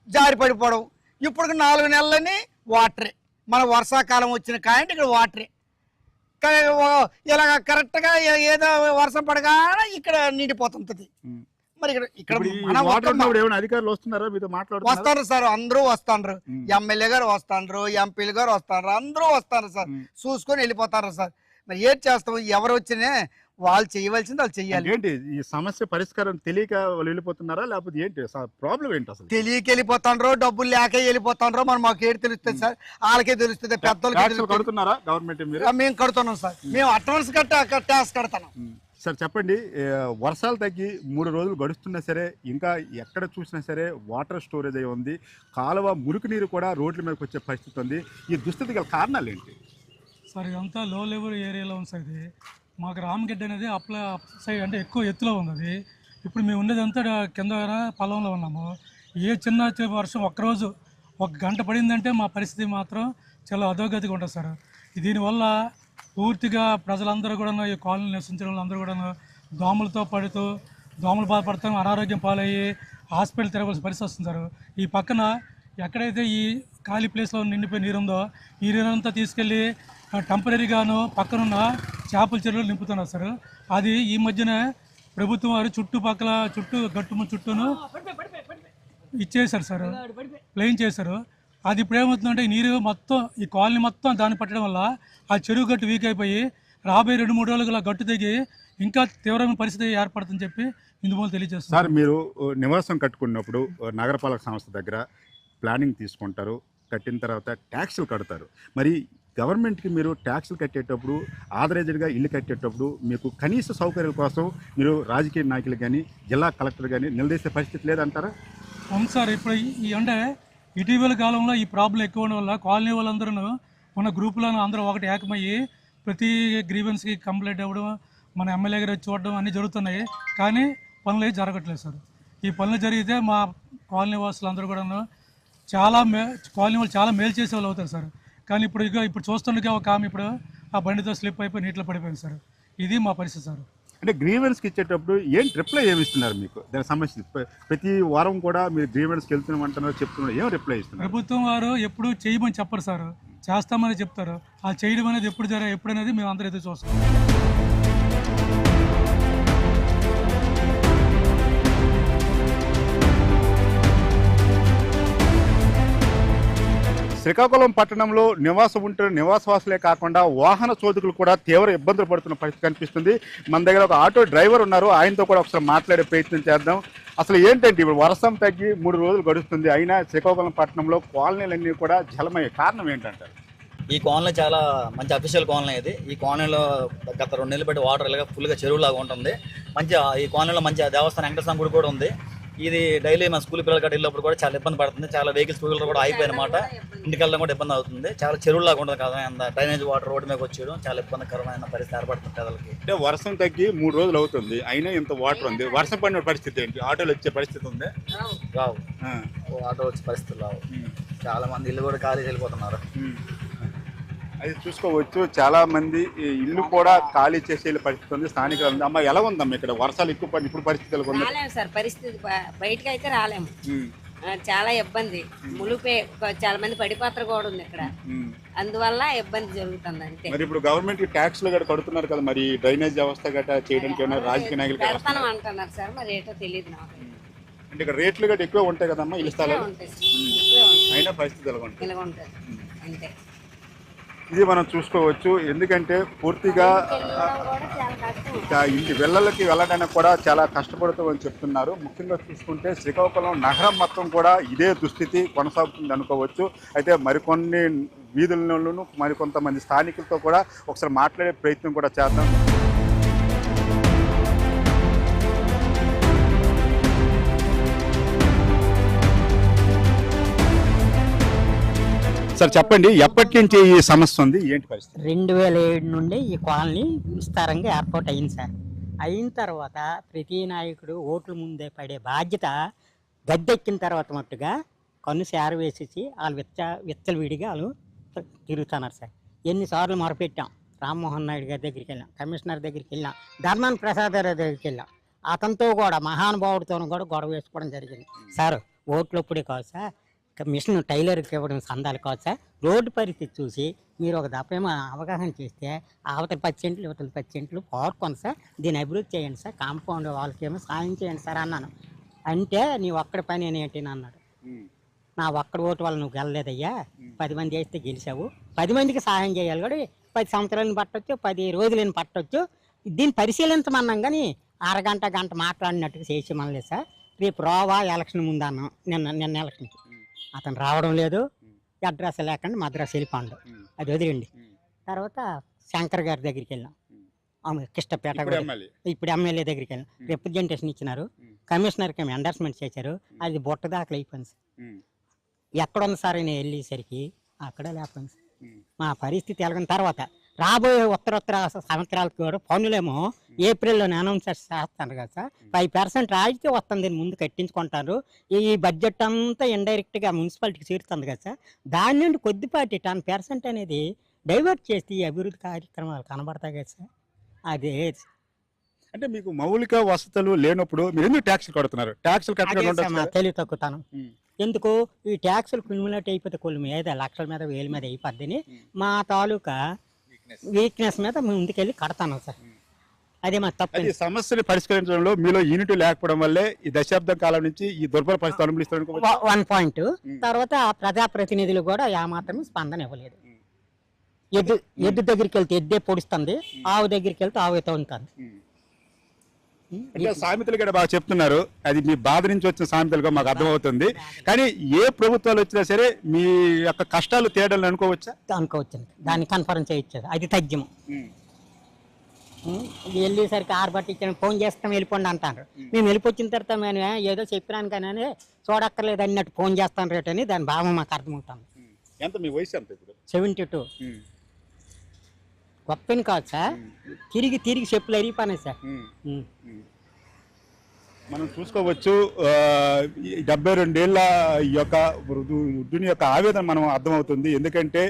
జారి పడిపోవడం. ఇప్పుడు 4 నెలలని వాటరే, మన వర్షాకాలం వచ్చిన కాయంటే ఇక్కడ వాటరే. ఇలాగ కరెక్ట్గా ఏదో వర్షం పడగానే ఇక్కడ నిండిపోతుంటది. మరి ఇక్కడ అధికారులు వస్తున్నారా మీతో మాట్లాడుతున్నారు? వస్తారు సార్, అందరూ వస్తారు. ఎమ్మెల్యే గారు వస్తారు, ఎంపీలు గారు వస్తారు, అందరూ వస్తారు సార్. చూసుకొని వెళ్ళిపోతారు సార్. మరి ఏం చేస్తాం, ఎవరు వచ్చినా వాళ్ళు చేయవలసింది వాళ్ళు చెయ్యాలి. ఏంటి ఈ సమస్య పరిష్కారం తెలియక వాళ్ళు వెళ్ళిపోతున్నారా, లేకపోతే ఏంటి ప్రాబ్లం ఏంటి? అసలు తెలియక వెళ్ళిపోతాండ్రో, డబ్బులు లేక వెళ్ళిపోతాండ్రో, మరి మాకు ఏడు తెలుస్తుంది సార్, వాళ్ళకే తెలుస్తుంది. పెద్దలు కడుతున్నారా గవర్నమెంట్? మేము కడుతున్నాం సార్, మేము అడ్వాన్స్ ట్యాక్స్ కడతాం సార్. చెప్పండి, వర్షాలు తగ్గి 3 రోజులు గడుస్తున్నా సరే ఇంకా ఎక్కడ చూసినా సరే వాటర్ స్టోరేజ్ అయి ఉంది. కాలువ మురికి నీరు కూడా రోడ్ల మీదకి వచ్చే పరిస్థితి ఉంది. ఈ దుస్థితి గల కారణాలు ఏంటి సార్? ఇదంతా లో లెవెల్ ఏరియాలో ఉంది సార్. ఇది మాకు రామగడ్డ అనేది అప్ల సైడ్ అంటే ఎక్కువ ఎత్తులో ఉంది. అది ఇప్పుడు మేము ఉండేదంతా కింద పొలంలో ఉన్నాము. ఏ చిన్న వర్షం ఒక్కరోజు 1 గంట పడిందంటే మా పరిస్థితి మాత్రం చాలా అధోగతిగా ఉంటుంది సార్. దీనివల్ల పూర్తిగా ప్రజలందరూ కూడా, ఈ కాలనీ నివసించిన వాళ్ళందరూ కూడా దోమలతో పడుతూ దోమలు బాధపడతాం, అనారోగ్యం పాలయ్యి హాస్పిటల్ తిరగవలసిన పరిస్థితి వస్తుంది సార్. ఈ పక్కన ఎక్కడైతే ఈ ఖాళీ ప్లేస్లో నిండిపోయి నీరు ఉందో ఈ నీరంతా తీసుకెళ్ళి టెంపరీగాను పక్కనున్న చేపల చెరువులు నింపుతున్నారు సార్. అది ఈ మధ్యన ప్రభుత్వం వారు చుట్టుపక్కల చుట్టూను ఇచ్చేసారు సార్, ప్లెయిన్ చేశారు. అది ఇప్పుడు ఏమవుతుందంటే ఈ నీరు మొత్తం ఈ కాలనీ మొత్తం దాన్ని పట్టడం వల్ల ఆ చెరువు గట్టు వీక్ అయిపోయి రాబోయే 2-3 రోజులుగా గట్టు తెగి ఇంకా తీవ్రమైన పరిస్థితి ఏర్పడుతుందని చెప్పి ఇందుమూలన తెలియజేస్తున్నారు. సార్ మీరు నివాసం కట్టుకున్నప్పుడు నగరపాలక సంస్థ దగ్గర ప్లానింగ్ తీసుకుంటారు, కట్టిన తర్వాత ట్యాక్సులు కడతారు. మరి గవర్నమెంట్కి మీరు ట్యాక్సులు కట్టేటప్పుడు ఆథరైజ్డ్గా ఇల్లు కట్టేటప్పుడు మీకు కనీస సౌకర్యాల కోసం మీరు రాజకీయ నాయకులు కానీ జిల్లా కలెక్టర్ కానీ నిలదీసే పరిస్థితి లేదంటారా? అవును సార్, ఇప్పుడు ఈ అంటే ఇటీవల కాలంలో ఈ ప్రాబ్లం ఎక్కువ ఉండడం వల్ల కాలనీ వాళ్ళందరూ మన గ్రూపులను అందరూ ఒకటి ఏకమయ్యి ప్రతి గ్రీవెన్స్కి కంప్లైంట్ ఇవ్వడం, మన ఎమ్మెల్యే గారు చూడడం అన్నీ జరుగుతున్నాయి. కానీ పనులు ఏవి జరగట్లేదు సార్. ఈ పనులు జరిగితే మా కాలనీ వాసులు అందరూ కూడా కాలనీ వాళ్ళు చాలా మేలు చేసే వాళ్ళు అవుతారు సార్. కానీ ఇప్పుడు చూస్తుండగా ఒక ఆమె ఇప్పుడు ఆ బండితో స్లిప్ అయిపోయి నీటిలో పడిపోయింది సార్. ఇది మా పరిస్థితి సార్. అంటే గ్రీవెన్స్కి ఇచ్చేటప్పుడు ఏం రిప్లై ఏమి ఇస్తున్నారు మీకు? దానికి సంబంధించి ప్రతి వారం కూడా మీరు గ్రీవెన్స్కి వెళ్తున్నామంటున్నారు, చెప్తున్నారు, ఏం రిప్లై ఇస్తున్నారు? ప్రభుత్వం వారు ఎప్పుడు చేయమని చెప్పరు సార్, చేస్తామని చెప్తారు. ఆ చేయడం అనేది ఎప్పుడనేది మేము అందరూ ఎదురు చూస్తాం. శ్రీకాకుళం పట్టణంలో నివాసం ఉంటున్న నివాసవాసులే కాకుండా వాహన చోదకులు కూడా తీవ్ర ఇబ్బందులు పడుతున్న పరిస్థితి కనిపిస్తుంది. మన దగ్గర ఒక ఆటో డ్రైవర్ ఉన్నారు, ఆయనతో కూడా ఒకసారి మాట్లాడే ప్రయత్నం చేద్దాం. అసలు ఏంటంటే ఇప్పుడు వర్షం తగ్గి 3 రోజులు గడుస్తుంది, అయినా శ్రీకాకుళం పట్టణంలో కాలనీలన్నీ కూడా జలమయ్యే కారణం ఏంటంటారు? ఈ కాలనీ చాలా మంచి అఫీషియల్ కాలనీ ఇది. ఈ కాలనీలో గత 2 నెలలు బట్టి వాటర్ ఇలాగా ఫుల్గా చెరువులాగా ఉంటుంది. ఈ కాలనీలో మంచి దేవస్థానం వెంకటేశ్వర గుడి కూడా ఉంది. ఇది డైలీ మా స్కూల్ పిల్లలు గట్టి వెళ్ళినప్పుడు కూడా చాలా ఇబ్బంది పడుతుంది. చాలా వెహికల్స్ స్కూల్లో కూడా అయిపోయినమాట. ఇంటికి వెళ్ళడం కూడా ఇబ్బంది అవుతుంది. చాలా చెరువులాగా ఉంటుంది కదా, అంత డ్రైనేజ్ వాటర్ రోడ్డు మీద వచ్చేయడం చాలా ఇబ్బందికరమైన పరిస్థితి ఏర్పడుతుంది ప్రజలకి. అంటే వర్షం తగ్గి 3 రోజులు అవుతుంది, అయినా ఇంత వాటర్ ఉంది. వర్షం పడిన పరిస్థితి ఏంటి? ఆటోలు వచ్చే పరిస్థితి ఉంది? రావు, ఆటో వచ్చే పరిస్థితులు రావు. చాలా మంది ఇల్లు కూడా ఖాళీ వెళ్ళిపోతున్నారు. అది చూసుకోవచ్చు, చాలా మంది ఇల్లు కూడా ఖాళీ చేసే పరిస్థితి ఉంది. స్థానికులు ఉంది. అమ్మ ఎలా ఉందమ్మా ఇక్కడ వర్షాలు ఎక్కువ పడి ఇప్పుడు పరిస్థితి ఎలా ఉంది? రాలేము సార్, పరిస్థితి బయటకు అయితే రాలేము. చాలా ఇబ్బంది. ములుపే చాలా మంది పడిపాత్ర కూడా ఉంది ఇక్కడ, అందువల్ల ఇబ్బంది జరుగుతుంది అంతే. మరి ఇప్పుడు గవర్నమెంట్ ట్యాక్స్లు కూడా కడుతున్నారు కదా, మరి డ్రైనేజ్ వ్యవస్థ గట్రా చేయడానికి ఏమైనా రాజకీయ నాయకులు పెడతాను అంటున్నారు సార్, మరి ఏటో తెలియదు నాకు. అంటే ఇక్కడ రేట్లు కూడా ఎక్కువ ఉంటాయి కదమ్మా ఇల్లు స్థలాలు, అయినా పరిస్థితి ఎలా ఉంటుంది? ఇలా ఉంటుంది అంతే. ఇది మనం చూసుకోవచ్చు. ఎందుకంటే పూర్తిగా ఇంటి వెళ్ళలకి వెళ్ళడానికి కూడా చాలా కష్టపడుతామని చెప్తున్నారు. ముఖ్యంగా చూసుకుంటే శ్రీకాకుళం నగరం మొత్తం కూడా ఇదే దుస్థితి కొనసాగుతుంది అనుకోవచ్చు. అయితే మరికొన్ని వీధులలోనూ మరికొంతమంది స్థానికులతో కూడా ఒకసారి మాట్లాడే ప్రయత్నం కూడా చేద్దాం. సార్ చెప్పండి, ఎప్పటి నుంచి ఈ సమస్య ఉంది, ఏంటి పరిస్థితి? 2007 నుండి ఈ కాలనీ విస్తారంగా ఏర్పాటు అయింది సార్. అయిన తర్వాత ప్రతి నాయకుడు ఓట్ల ముందే పడే బాధ్యత గద్దెక్కిన తర్వాత మట్టుగా కన్ను సేర వేసేసి వాళ్ళు విచ్చలవిడిగా వాళ్ళు తిరుగుతున్నారు సార్. ఎన్నిసార్లు మొరపెట్టాం. రామ్మోహన్ నాయుడు గారి దగ్గరికి వెళ్ళాం, కమిషనర్ దగ్గరికి వెళ్ళాం, ధర్మాన ప్రసాద్ గారి దగ్గరికి వెళ్ళాం. అతనితో కూడా మహానుభావుడితో కూడా గొడవ వేసుకోవడం జరిగింది. సార్ ఓట్లు అప్పుడే కాదు సార్, మిషన్ టైలర్కి ఇవ్వడం సందాలు కాదు సార్. రోడ్డు పరిస్థితి చూసి మీరు ఒక దప్పేమో అవగాహన చేస్తే అవతల 10 సెంట్లు ఇవతల 10 సెంట్లు పాడుకోండి సార్, దీన్ని అభివృద్ధి చేయండి సార్, కాంపౌండ్ వాళ్ళకేమో సాయం చేయండి సార్ అన్నాను. అంటే నీ ఒక్కడి పని ఏంటి అన్నాడు. నా ఒక్కడి ఓటు వల్ల నువ్వు గెలలేదయ్యా, 10 మంది వేస్తే గెలిచావు, 10 మందికి సహాయం చేయాలి కూడా. 10 సంవత్సరాలను పట్టవచ్చు, 10 రోజులను పట్టవచ్చు. దీన్ని పరిశీలించమన్నాం కానీ గంట మాట్లాడినట్టుగా చేసి మనలేదు సార్. రేపు రావా ఎలక్షన్ ముందు అన్నాం. నిన్న ఎలక్షన్కి అతను రావడం లేదు, అడ్రస్ లేకుండా మద్రాసు వెళ్ళిపోండు, అది వదిలేండి. తర్వాత శంకర్ గారి దగ్గరికి వెళ్ళాం, కిష్టపేట ఇప్పుడు ఎమ్మెల్యే దగ్గరికి వెళ్ళాం. రిప్రజెంటేషన్ ఇచ్చినారు, కమిషనర్కి ఏమో ఎండర్స్మెంట్ చేశారు, అది బొట్ట దాఖలు అయిపోయింది సార్. ఎక్కడుంది సార్ నేను వెళ్ళేసరికి అక్కడ లేకపోయింది సార్. మా పరిస్థితి ఎలాగొన్న తర్వాత రాబోయే ఉత్తర సంవత్సరాలకు కూడా పనులేమో ఏప్రిల్లోనే అనౌన్స్ చేస్తాను కదా సార్. 5% రాయితీ వస్తుంది, ముందు కట్టించుకుంటారు. ఈ బడ్జెట్ అంతా ఇండైరెక్ట్గా మున్సిపాలిటీకి చేరుతుంది కదా సార్. దాని నుండి కొద్దిపాటి 10% అనేది డైవర్ట్ చేసి అభివృద్ధి కార్యక్రమాలు కనబడతాయి కదా సార్. అదే అంటే మీకు మౌలిక వసతులు లేనప్పుడు మీరు ఎందుకు ట్యాక్స్లు కడుతున్నారు? ట్యాక్స్లు కట్టడం తెలివి తక్కుతాను. ఎందుకు ఈ ట్యాక్సులు క్యుములేట్ అయిపోతే కొలు మీద లక్షల మీద 1000 మీద అయిపోద్దని మా తాలూకా వీక్నెస్ మీద ముందుకెళ్ళి కడతాను సార్. అదే మా తప్ప. సమస్యలు పరిష్కరించడంలో మీలో యూనిటీ లేకపోవడం వల్లే ఈ దశాబ్దం కాలం నుంచి ఈ దుర్భర పరిస్థితి అనుభవిస్తారు. 1 పాయింట్. తర్వాత ప్రజాప్రతినిధులు కూడా మాత్రమే స్పందన ఇవ్వలేదు. ఎద్దు దగ్గరికి వెళ్తే ఎద్దే పొడుస్తుంది, ఆవు దగ్గరికి వెళ్తే ఆవు అయితే ఉంటుంది. అంటే సామెతలు కూడా బాగా చెప్తున్నారు, అది మీ బాధ నుంచి వచ్చిన సామెతలుగా మాకు అర్థమవుతుంది. కానీ ఏ ప్రభుత్వాలు వచ్చినా సరే మీ యొక్క కష్టాలు తేడాలని అనుకోవచ్చా? అనుకోవచ్చండి, దాన్ని కన్ఫర్మ్ చేయొచ్చు. అది తథ్యము. వెళ్ళేసరికి ఆర్బట్ ఇచ్చిన ఫోన్ చేస్తాం వెళ్ళిపోండి అంటారు. మేము వెళ్ళిపోయిన తర్వాత మేము ఏదో చెప్పినాను కానీ చూడక్కర్లేదు అన్నట్టు ఫోన్ చేస్తాను రేటు అని దాని భావం మాకు అర్థమవుతుంది. ఎంత మీ వయసు ఎంత ఇప్పుడు? 72. గొప్పని కాదు సార్, తిరిగి చెప్పులు అరిగిపోయినాయి సార్. మనం చూసుకోవచ్చు 72 ఏళ్ళ ఈ యొక్క వృద్ధుని యొక్క ఆవేదన మనం అర్థమవుతుంది. ఎందుకంటే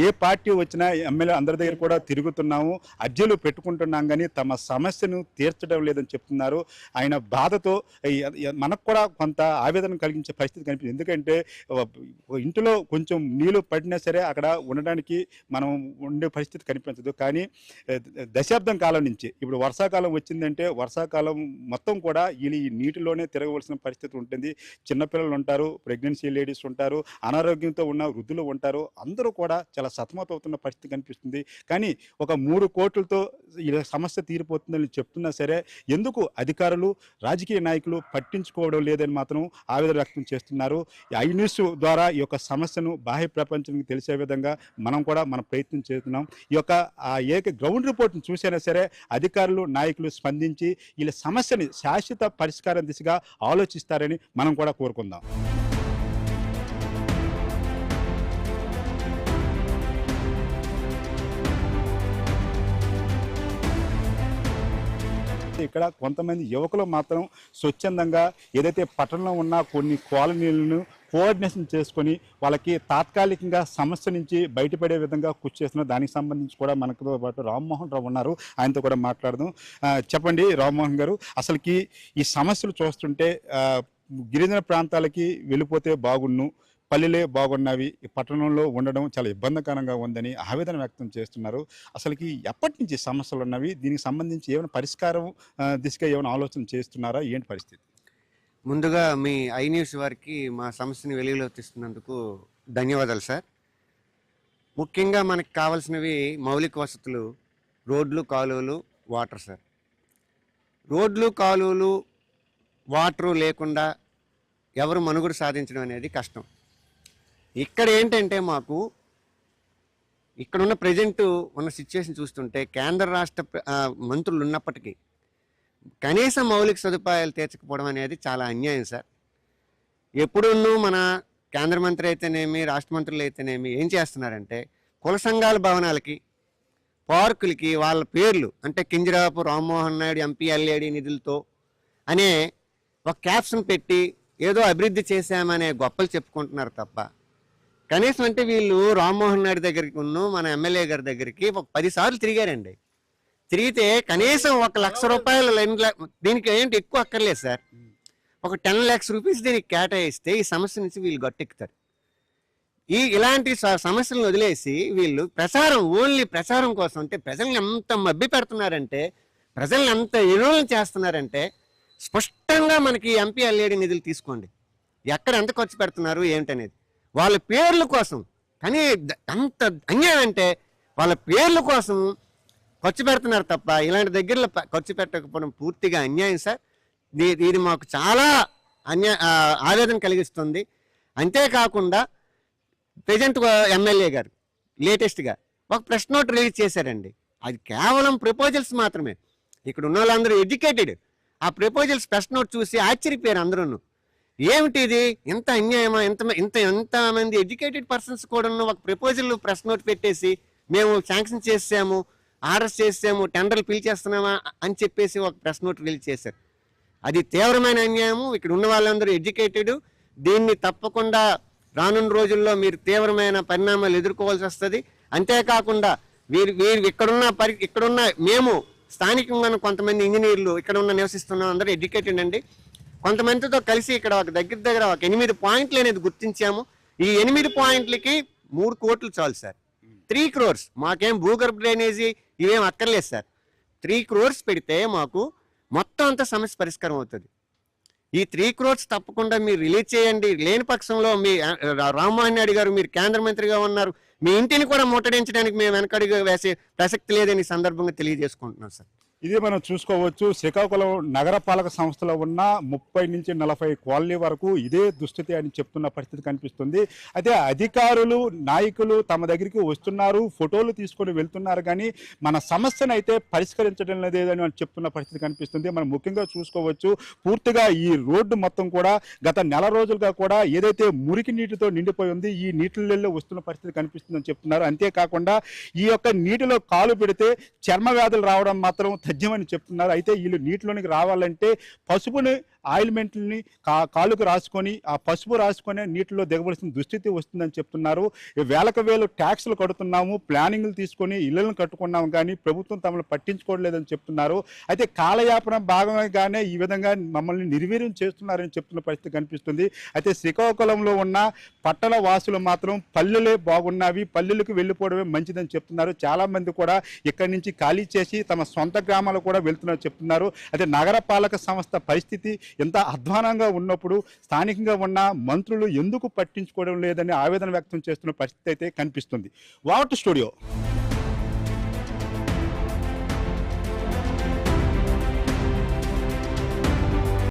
ఏ పార్టీ వచ్చినా ఎమ్మెల్యే అందరి దగ్గర కూడా తిరుగుతున్నాము, అర్జీలు పెట్టుకుంటున్నాం, కానీ తమ సమస్యను తీర్చడం లేదని చెప్తున్నారు. ఆయన బాధతో మనకు కూడా కొంత ఆవేదన కలిగించే పరిస్థితి కనిపిస్తుంది. ఎందుకంటే ఇంటిలో కొంచెం నీళ్లు పడినా సరే అక్కడ ఉండడానికి మనం ఉండే పరిస్థితి కనిపించదు. కానీ దశాబ్దం కాలం నుంచి ఇప్పుడు వర్షాకాలం వచ్చిందంటే వర్షాకాలం మొత్తం కూడా ఈ నీటిలోనే తిరగవలసిన పరిస్థితి ఉంటుంది. చిన్నపిల్లలు ఉంటారు, ప్రెగ్నెన్సీ లేడీస్ ఉంటారు, అనారోగ్యంతో ఉన్న వృద్ధులు ఉంటారు, అందరూ కూడా చాలా సతమతమవుతున్న పరిస్థితి కనిపిస్తుంది. కానీ ఒక 3 కోట్లతో ఈ సమస్య తీరిపోతుందని చెప్తున్నా సరే ఎందుకు అధికారులు రాజకీయ నాయకులు పట్టించుకోవడం లేదని మాత్రం ఆవేదన వ్యక్తం చేస్తున్నారు. ఐ న్యూస్ ద్వారా ఈ యొక్క సమస్యను బాహ్య ప్రపంచానికి తెలిసే విధంగా మనం కూడా మన ప్రయత్నం చేస్తున్నాం. ఈ యొక్క గ్రౌండ్ రిపోర్ట్ని చూసైనా సరే అధికారులు నాయకులు స్పందించి వీళ్ళ సమస్యని శాశ్వత పరిష్కారం దిశగా ఆలోచిస్తారని మనం కూడా కోరుకుందాం. ఇక్కడ కొంతమంది యువకులు మాత్రం స్వచ్ఛందంగా ఏదైతే పట్టణంలో ఉన్న కొన్ని కాలనీలను కోఆర్డినేషన్ చేసుకొని వాళ్ళకి తాత్కాలికంగా సమస్య నుంచి బయటపడే విధంగా కృషి చేస్తున్నారు. దానికి సంబంధించి కూడా మనతో పాటు రామ్మోహన్ రావు ఉన్నారు, ఆయనతో కూడా మాట్లాడదాం. చెప్పండి రామ్మోహన్ గారు, అసలుకి ఈ సమస్యలు చూస్తుంటే గిరిజన ప్రాంతాలకి వెళ్ళిపోతే బాగున్ను, పల్లెలే బాగున్నవి, ఈ పట్టణంలో ఉండడం చాలా ఇబ్బందికరంగా ఉందని ఆవేదన వ్యక్తం చేస్తున్నారు. అసలుకి ఎప్పటి నుంచి సమస్యలు ఉన్నవి, దీనికి సంబంధించి ఏమైనా పరిష్కారం దిశగా ఏమైనా ఆలోచన చేస్తున్నారా, ఏంటి పరిస్థితి? ముందుగా మీ ఐ న్యూస్ వారికి మా సమస్యని వెలుగులో తీస్తున్నందుకు ధన్యవాదాలు సార్. ముఖ్యంగా మనకు కావాల్సినవి మౌలిక వసతులు, రోడ్లు, కాలువలు, వాటర్ సార్. రోడ్లు, కాలువలు, వాటరు లేకుండా ఎవరు మనుగడ సాధించడం అనేది కష్టం. ఇక్కడ ఏంటంటే మాకు ఇక్కడున్న ప్రజెంట్ ఉన్న సిచ్యువేషన్ చూస్తుంటే కేంద్ర రాష్ట్ర మంత్రులు ఉన్నప్పటికీ కనీస మౌలిక సదుపాయాలు తీర్చకపోవడం అనేది చాలా అన్యాయం సార్. ఎప్పుడున్నూ మన కేంద్ర మంత్రి అయితేనేమి, రాష్ట్ర మంత్రులు అయితేనేమి ఏం చేస్తున్నారంటే కుల సంఘాల భవనాలకి, పార్కులకి వాళ్ళ పేర్లు అంటే కింజరాపు రామ్మోహన్ నాయుడు ఎంపీ ఎల్ఏడి నిధులతో అనే ఒక క్యాప్షన్ పెట్టి ఏదో అభివృద్ధి చేశామనే గొప్పలు చెప్పుకుంటున్నారు తప్ప కనీసం అంటే వీళ్ళు రామ్మోహన్ నాయుడు దగ్గరికి మన ఎమ్మెల్యే గారి దగ్గరికి ఒక 10 సార్లు తిరిగారండి. తిరిగితే కనీసం 1 లక్ష రూపాయలు దీనికి ఏంటి ఎక్కువ అక్కర్లేదు సార్, ఒక 10 lakhs రూపీస్ దీనికి కేటాయిస్తే ఈ సమస్య నుంచి వీళ్ళు గట్టెక్కుతారు. ఇలాంటి సమస్యలను వదిలేసి వీళ్ళు ఓన్లీ ప్రచారం కోసం అంటే ప్రజల్ని ఎంత మభ్య పెడుతున్నారంటే, ప్రజల్ని ఎంత ఎరువులను చేస్తున్నారంటే స్పష్టంగా మనకి ఎంపీ ఎల్ఏడి నిధులు తీసుకోండి, ఎక్కడ ఎంత ఖర్చు పెడుతున్నారు ఏమిటనేది వాళ్ళ పేర్ల కోసం. కానీ అంత అన్యాయం అంటే వాళ్ళ పేర్ల కోసం ఖర్చు పెడుతున్నారు తప్ప ఇలాంటి దగ్గరలో ఖర్చు పెట్టకపోవడం పూర్తిగా అన్యాయం సార్. ఇది మాకు చాలా ఆవేదన కలిగిస్తుంది. అంతేకాకుండా ప్రజెంట్ ఎమ్మెల్యే గారు లేటెస్ట్గా ఒక ప్రెస్ నోట్ రిలీజ్ చేశారండి. అది కేవలం ప్రపోజల్స్ మాత్రమే. ఇక్కడ ఉన్న వాళ్ళందరూ ఎడ్యుకేటెడ్. ఆ ప్రపోజల్స్ ప్రెస్ నోట్ చూసి ఆశ్చర్యపోయారు అందరూ. ఏమిటి ఇది, ఎంత అన్యాయమా, ఎంతమంది ఎడ్యుకేటెడ్ పర్సన్స్ కూడా ఒక ప్రపోజల్ ప్రెస్ నోట్ పెట్టేసి మేము శాంక్షన్ చేసాము, ఆర్డర్స్ చేసాము, టెండర్లు పిలిచేస్తున్నామా అని చెప్పేసి ఒక ప్రెస్ నోట్ రిలీజ్ చేశారు. అది తీవ్రమైన అన్యాయము. ఇక్కడ ఉన్న వాళ్ళందరూ ఎడ్యుకేటెడ్. దీన్ని తప్పకుండా రానున్న రోజుల్లో మీరు తీవ్రమైన పరిణామాలు ఎదుర్కోవాల్సి వస్తుంది. అంతేకాకుండా ఇక్కడున్న మేము స్థానికంగా కొంతమంది ఇంజనీర్లు ఇక్కడ ఉన్న నివసిస్తున్నాం, అందరూ ఎడ్యుకేటెడ్ అండి. కొంతమందితో కలిసి ఇక్కడ ఒక దగ్గర ఒక 8 పాయింట్లు అనేది గుర్తించాము. ఈ 8 పాయింట్లకి 3 కోట్లు చాలు సార్. 3 crores మాకేం భూగర్భ డ్రైనేజీ ఇవేం అక్కర్లేదు సార్. 3 crores పెడితే మాకు మొత్తం అంతా సమస్య పరిష్కారం అవుతుంది. ఈ 3 crores తప్పకుండా మీరు రిలీజ్ చేయండి. లేని పక్షంలో మీ రామ్మోహన్ నాయుడు గారు మీరు కేంద్ర మంత్రిగా ఉన్నారు, మీ ఇంటిని కూడా ముట్టడించడానికి మేము వెనకడుగు వేసే ప్రసక్తి లేదని ఈ సందర్భంగా తెలియజేసుకుంటున్నాం సార్. ఇది మనం చూసుకోవచ్చు. శ్రీకాకుళం నగరపాలక సంస్థలో ఉన్న 30 నుంచి 40 కాలనీ వరకు ఇదే దుస్థితి అని చెప్తున్న పరిస్థితి కనిపిస్తుంది. అయితే అధికారులు నాయకులు తమ దగ్గరికి వస్తున్నారు, ఫోటోలు తీసుకొని వెళ్తున్నారు, కానీ మన సమస్యను అయితే పరిష్కరించడం లేదని చెప్తున్న పరిస్థితి కనిపిస్తుంది. మనం ముఖ్యంగా చూసుకోవచ్చు, పూర్తిగా ఈ రోడ్డు మొత్తం కూడా గత నెల రోజులుగా కూడా ఏదైతే మురికి నీటితో నిండిపోయి ఉంది, ఈ నీటిల్లో వస్తున్న పరిస్థితి కనిపిస్తుందని చెప్తున్నారు. అంతేకాకుండా ఈ యొక్క నీటిలో కాలు పెడితే చర్మ వ్యాధులు రావడం మాత్రం తథ్యమని చెప్తున్నారు. అయితే వీళ్ళు నీటిలోనికి రావాలంటే పసుపుని ఆయిల్మెంట్ని కాలుకు రాసుకొని ఆ పసుపు రాసుకొని నీటిలో దిగవలసిన దుస్థితి వస్తుందని చెప్తున్నారు. వేలకు వేలు ట్యాక్సులు కడుతున్నాము, ప్లానింగ్లు తీసుకొని ఇళ్లను కట్టుకున్నాము, కానీ ప్రభుత్వం తమను పట్టించుకోవట్లేదని చెప్తున్నారు. అయితే కాలయాపన భాగంగానే ఈ విధంగా మమ్మల్ని నిర్వీర్యం చేస్తున్నారని చెప్తున్న పరిస్థితి కనిపిస్తుంది. అయితే శ్రీకాకుళంలో ఉన్న పట్టణ వాసులు మాత్రం పల్లెలే బాగున్నవి, పల్లెలకు వెళ్ళిపోవడమే మంచిదని చెప్తున్నారు. చాలామంది కూడా ఇక్కడి నుంచి ఖాళీ చేసి తమ సొంత గ్రామాలు కూడా వెళ్తున్నారు చెప్తున్నారు. అయితే నగరపాలక సంస్థ పరిస్థితి ఎంత అధ్వానంగా ఉన్నప్పుడు స్థానికంగా ఉన్న మంత్రులు ఎందుకు పట్టించుకోవడం లేదని ఆవేదన వ్యక్తం చేస్తున్న పరిస్థితి అయితే కనిపిస్తుంది. What studio.